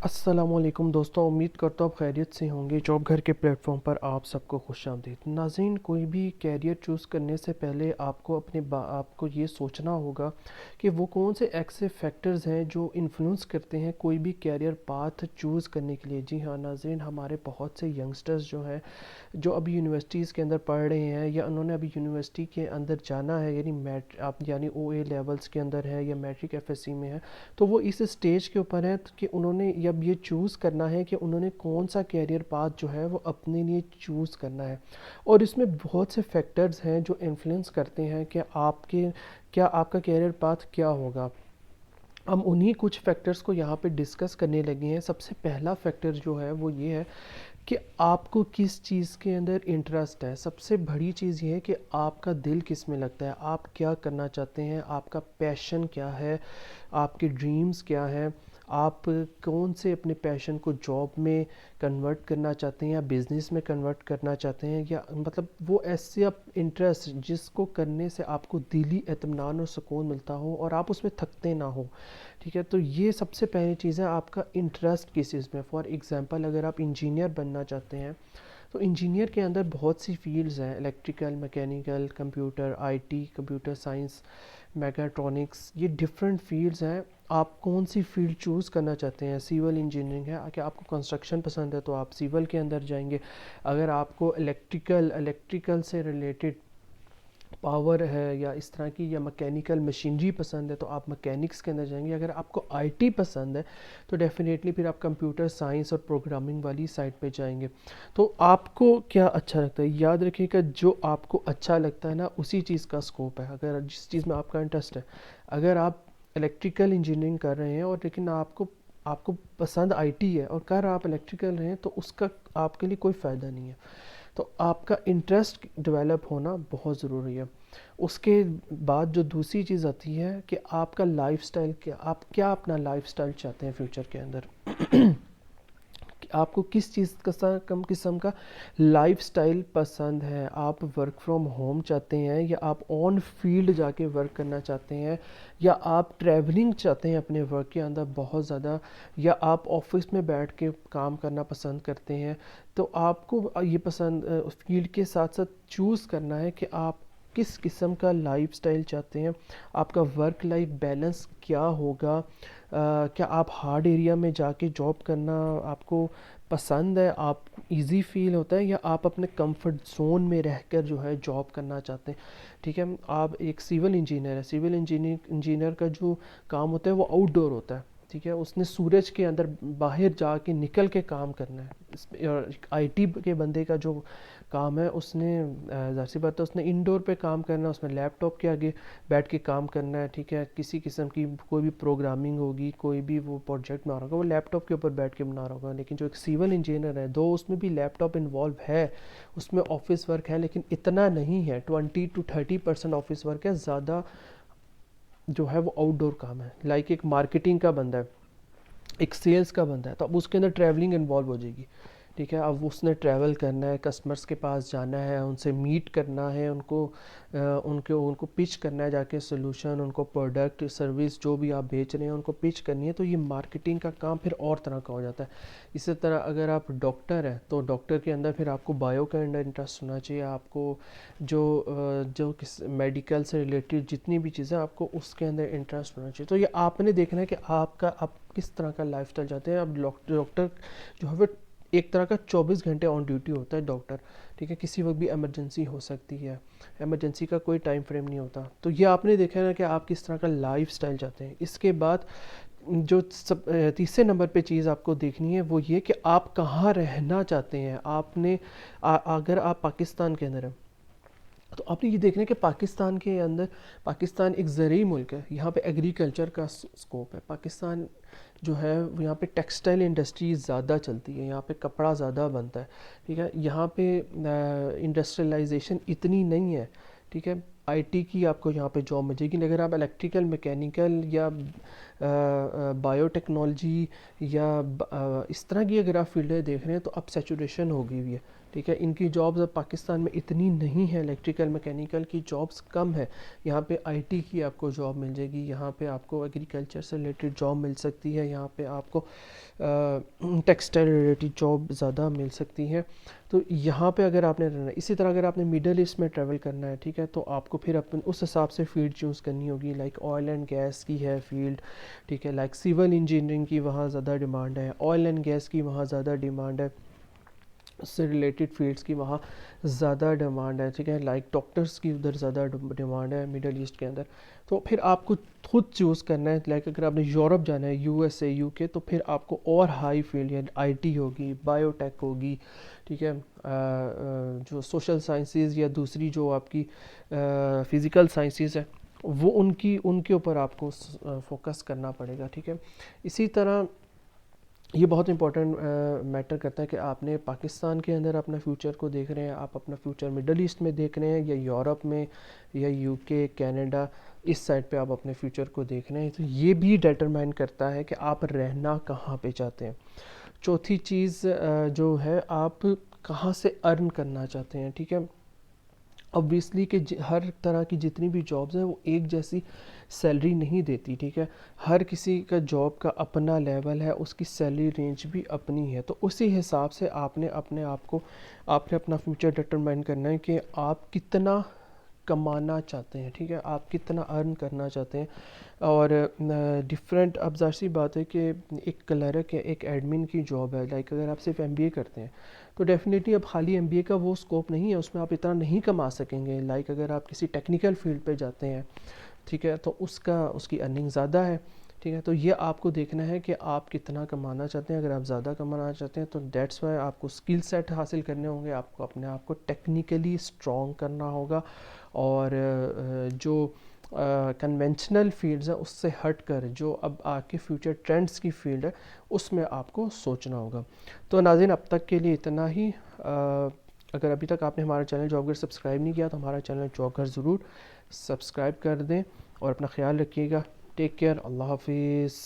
السلام علیکم دوستوں، امید کرتا ہوں آپ خیریت سے ہوں گے۔ جاب گھر کے پلیٹ فارم پر آپ سب کو خوش آمدید۔ ناظرین، کوئی بھی کیریئر چوز کرنے سے پہلے آپ کو یہ سوچنا ہوگا کہ وہ کون سے ایسے فیکٹرز ہیں جو انفلوئنس کرتے ہیں کوئی بھی کیریئر پاتھ چوز کرنے کے لیے۔ جی ہاں ناظرین، ہمارے بہت سے ینگسٹرز جو ہیں جو ابھی یونیورسٹیز کے اندر پڑھ رہے ہیں یا انہوں نے ابھی یونیورسٹی کے اندر جانا ہے، یعنی او اے لیولز کے اندر ہے یا میٹرک ایف ایس سی میں ہے، تو وہ اس اسٹیج کے اوپر ہے کہ انہوں نے اب یہ چوز کرنا ہے کہ انہوں نے کون سا کیریئر پاتھ جو ہے وہ اپنے لیے چوز کرنا ہے۔ اور اس میں بہت سے فیکٹرز ہیں جو انفلوئنس کرتے ہیں کہ آپ کا کیریئر پاتھ کیا ہوگا۔ ہم انہی کچھ فیکٹرز کو یہاں پہ ڈسکس کرنے لگے ہیں۔ سب سے پہلا فیکٹر جو ہے وہ یہ ہے کہ آپ کو کس چیز کے اندر انٹرسٹ ہے۔ سب سے بڑی چیز یہ ہے کہ آپ کا دل کس میں لگتا ہے، آپ کیا کرنا چاہتے ہیں، آپ کا پیشن کیا ہے، آپ کے ڈریمز کیا ہیں، آپ کون سے اپنے پیشن کو جاب میں کنورٹ کرنا چاہتے ہیں یا بزنس میں کنورٹ کرنا چاہتے ہیں، یا مطلب وہ ایسے انٹرسٹ جس کو کرنے سے آپ کو دلی اطمینان اور سکون ملتا ہو اور آپ اس میں تھکتے نہ ہو۔ ٹھیک ہے، تو یہ سب سے پہلی چیز ہے، آپ کا انٹرسٹ کس چیز میں۔ فار ایگزامپل، اگر آپ انجینئر بننا چاہتے ہیں تو انجینئر کے اندر بہت سی فیلڈز ہیں، electrical, mechanical, computer, IT, computer science, mechatronics, یہ ڈفرینٹ فیلڈز ہیں۔ آپ کون سی فیلڈ چوز کرنا چاہتے ہیں؟ سیول انجینئرنگ ہے کہ آپ کو کنسٹرکشن پسند ہے تو آپ سیول کے اندر جائیں گے۔ اگر آپ کو الیکٹریکل سے ریلیٹڈ پاور ہے یا اس طرح کی یا مکینیکل مشینری پسند ہے تو آپ مکینکس کے اندر جائیں گے۔ اگر آپ کو آئی ٹی پسند ہے تو ڈیفینیٹلی پھر آپ کمپیوٹر سائنس اور پروگرامنگ والی سائٹ پہ جائیں گے۔ تو آپ کو کیا اچھا لگتا ہے، یاد رکھیے کہ جو آپ کو اچھا لگتا ہے نا اسی چیز کا اسکوپ ہے، اگر جس چیز میں آپ کا انٹرسٹ ہے۔ اگر آپ الیکٹریکل انجینئرنگ کر رہے ہیں اور لیکن آپ کو پسند آئی ٹی ہے اور آپ الیکٹریکل رہے ہیں تو اس کا آپ کے لیے کوئی فائدہ نہیں ہے۔ تو آپ کا انٹرسٹ ڈیولپ ہونا بہت ضروری ہے۔ اس کے بعد جو دوسری چیز آتی ہے کہ آپ کا لائف سٹائل کیا، آپ کیا اپنا لائف سٹائل چاہتے ہیں فیوچر کے اندر۔ کہ آپ کو کس چیز کا کم قسم کا لائف سٹائل پسند ہے۔ آپ ورک فرام ہوم چاہتے ہیں یا آپ آن فیلڈ جا کے ورک کرنا چاہتے ہیں، یا آپ ٹریولنگ چاہتے ہیں اپنے ورک کے اندر بہت زیادہ، یا آپ آفس میں بیٹھ کے کام کرنا پسند کرتے ہیں۔ تو آپ کو یہ پسند فیلڈ کے ساتھ ساتھ چوز کرنا ہے کہ آپ کس قسم کا لائف سٹائل چاہتے ہیں، آپ کا ورک لائف بیلنس کیا ہوگا۔ کیا آپ ہارڈ ایریا میں جا کے جاب کرنا آپ کو پسند ہے، آپ ایزی فیل ہوتا ہے، یا آپ اپنے کمفرٹ زون میں رہ کر جو ہے جاب کرنا چاہتے ہیں۔ ٹھیک ہے، آپ ایک سیول انجینئر ہے، سیول انجینئر کا جو کام ہوتا ہے وہ آؤٹ ڈور ہوتا ہے۔ ٹھیک ہے، اس نے سورج کے اندر باہر جا کے نکل کے کام کرنا ہے۔ اور آئی ٹی کے بندے کا جو کام ہے اس نے ظاہر سی بات ہے اس نے انڈور پہ کام کرنا ہے، اس میں لیپ ٹاپ کے آگے بیٹھ کے کام کرنا ہے۔ ٹھیک ہے، کسی قسم کی کوئی بھی پروگرامنگ ہوگی، کوئی بھی وہ پروجیکٹ بنا رہا ہوگا وہ لیپ ٹاپ کے اوپر بیٹھ کے بنا رہا ہوگا۔ لیکن جو ایک سیول انجینئر ہے، دو اس میں بھی لیپ ٹاپ انوالو ہے، اس میں آفس ورک ہے لیکن اتنا نہیں ہے، 20-30% آفس ورک ہے، زیادہ جو ہے وہ آؤٹ ڈور کام ہے۔ لائک ایک مارکیٹنگ کا بندہ ہے، ایک سیلز کا بندہ ہے، تو اب اس کے اندر ٹریولنگ انوالو ہو جائے گی۔ ٹھیک ہے، اب اس نے ٹریول کرنا ہے، کسٹمرز کے پاس جانا ہے، ان سے میٹ کرنا ہے، ان کو پچ کرنا ہے، جا کے سلوشن، ان کو پروڈکٹ سروس جو بھی آپ بیچ رہے ہیں ان کو پچ کرنی ہے۔ تو یہ مارکیٹنگ کا کام پھر اور طرح کا ہو جاتا ہے۔ اسی طرح اگر آپ ڈاکٹر ہیں تو ڈاکٹر کے اندر پھر آپ کو بایو کے اندر انٹرسٹ ہونا چاہیے، آپ کو جو میڈیکل سے ریلیٹڈ جتنی بھی چیزیں آپ کو اس کے اندر انٹرسٹ ہونا چاہیے۔ تو یہ آپ نے دیکھنا ہے کہ آپ کس طرح کا لائف سٹائل چاہتے ہیں۔ اب ڈاکٹر جو ہے وہ ایک طرح کا 24 گھنٹے آن ڈیوٹی ہوتا ہے ڈاکٹر۔ ٹھیک ہے، کسی وقت بھی ایمرجنسی ہو سکتی ہے، ایمرجنسی کا کوئی ٹائم فریم نہیں ہوتا۔ تو یہ آپ نے دیکھا ہے کہ آپ کس طرح کا لائف سٹائل چاہتے ہیں۔ اس کے بعد جو تیسرے نمبر پہ چیز آپ کو دیکھنی ہے وہ یہ کہ آپ کہاں رہنا چاہتے ہیں۔ اگر آپ پاکستان کے اندر ہیں تو آپ نے یہ دیکھنا ہے کہ پاکستان کے اندر، پاکستان ایک زرعی ملک ہے، یہاں پہ ایگریکلچر کا سکوپ ہے۔ پاکستان جو ہے یہاں پہ ٹیکسٹائل انڈسٹری زیادہ چلتی ہے، یہاں پہ کپڑا زیادہ بنتا ہے۔ ٹھیک ہے، یہاں پہ انڈسٹریلائزیشن اتنی نہیں ہے۔ ٹھیک ہے، آئی ٹی کی آپ کو یہاں پہ جاب مل جائے گی، لیکن اگر آپ الیکٹریکل، میکینیکل یا بایو ٹیکنالوجی یا اس طرح کی اگر آپ فیلڈیں دیکھ رہے ہیں تو اب سیچوریشن ہو گئی ہوئی ہے، ٹھیک ہے. ان کی جابز اب پاکستان میں اتنی نہیں ہے، الیکٹریکل میکینیکل کی جابز کم ہے. یہاں پہ آئی ٹی کی آپ کو جاب مل جائے گی، یہاں پہ آپ کو ایگریکلچر سے ریلیٹڈ جاب مل سکتی ہے، یہاں پہ آپ کو ٹیکسٹائل ریلیٹڈ جاب زیادہ مل سکتی ہے. تو یہاں پہ اگر آپ نے رہنا، اسی طرح اگر آپ نے میڈل ایسٹ میں ٹریول کرنا ہے، ٹھیک ہے، تو آپ کو پھر اس حساب سے فیلڈ چوز کرنی ہوگی. لائک آئل اینڈ گیس کی ہے فیلڈ، ٹھیک ہے، لائک سول انجینئرنگ کی وہاں زیادہ ڈیمانڈ ہے، آئل اینڈ گیس کی وہاں زیادہ ڈیمانڈ ہے، اس سے ریلیٹڈ فیلڈس کی وہاں زیادہ ڈیمانڈ ہے، ٹھیک ہے. لائک ڈاکٹرس کی ادھر زیادہ ڈیمانڈ ہے میڈل ایسٹ کے اندر. تو پھر آپ کو خود چوز کرنا ہے. لائک اگر آپ نے یورپ جانا ہے، یو ایس اے، یو کے، تو پھر آپ کو اور ہائی فیلڈ یعنی آئی ٹی ہوگی، بایو ٹیک ہوگی، ٹھیک ہے، جو سوشل سائنسز یا دوسری جو آپ کی فزیکل سائنسز ہے وہ ان کے اوپر آپ کو فوکس کرنا پڑے گا، ٹھیک ہے. اسی طرح یہ بہت امپورٹنٹ میٹر کرتا ہے کہ آپ نے پاکستان کے اندر اپنا فیوچر کو دیکھ رہے ہیں، آپ اپنا فیوچر مڈل ایسٹ میں دیکھ رہے ہیں، یا یورپ میں، یا یو کے، کینیڈا، اس سائڈ پہ آپ اپنے فیوچر کو دیکھ رہے ہیں. تو یہ بھی ڈیٹرمائن کرتا ہے کہ آپ رہنا کہاں پہ چاہتے ہیں. چوتھی چیز جو ہے، آپ کہاں سے ارن کرنا چاہتے ہیں، ٹھیک ہے. اوبویسلی کہ ہر طرح کی جتنی بھی جابز ہیں وہ ایک جیسی سیلری نہیں دیتی، ٹھیک ہے. ہر کسی کا جاب کا اپنا لیول ہے، اس کی سیلری رینج بھی اپنی ہے. تو اسی حساب سے آپ نے اپنا فیوچر ڈٹرمائن کرنا ہے کہ آپ کتنا کمانا چاہتے ہیں، ٹھیک ہے، آپ کتنا ارن کرنا چاہتے ہیں. اور ڈفرینٹ، اب ظاہر سی بات ہے کہ ایک کلرک ہے، ایک ایڈمن کی جاب ہے. لائک اگر آپ صرف ایم بی اے کرتے ہیں تو ڈیفینیٹلی اب خالی ایم بی اے کا وہ اسکوپ نہیں ہے، اس میں آپ اتنا نہیں کما سکیں گے. لائک اگر آپ کسی ٹیکنیکل فیلڈ پہ جاتے ہیں، ٹھیک ہے، تو اس کی ارننگ زیادہ ہے، ٹھیک ہے. تو یہ آپ کو دیکھنا ہے کہ آپ کتنا کمانا چاہتے ہیں. اگر آپ زیادہ کمانا چاہتے ہیں تو دیٹس وائی آپ کو اسکل سیٹ حاصل کرنے ہوں گے، آپ کو اپنے آپ کو ٹیکنیکلی اسٹرانگ کرنا ہوگا. اور جو کنونشنل فیلڈز ہیں اس سے ہٹ کر جو اب آپ کے فیوچر ٹرینڈز کی فیلڈ ہے اس میں آپ کو سوچنا ہوگا. تو ناظرین، اب تک کے لیے اتنا ہی. اگر ابھی تک آپ نے ہمارا چینل جاب گھر سبسکرائب نہیں کیا تو ہمارا چینل جاب گھر ضرور سبسکرائب کر دیں، اور اپنا خیال رکھیے گا. ٹیک کیئر، اللہ حافظ.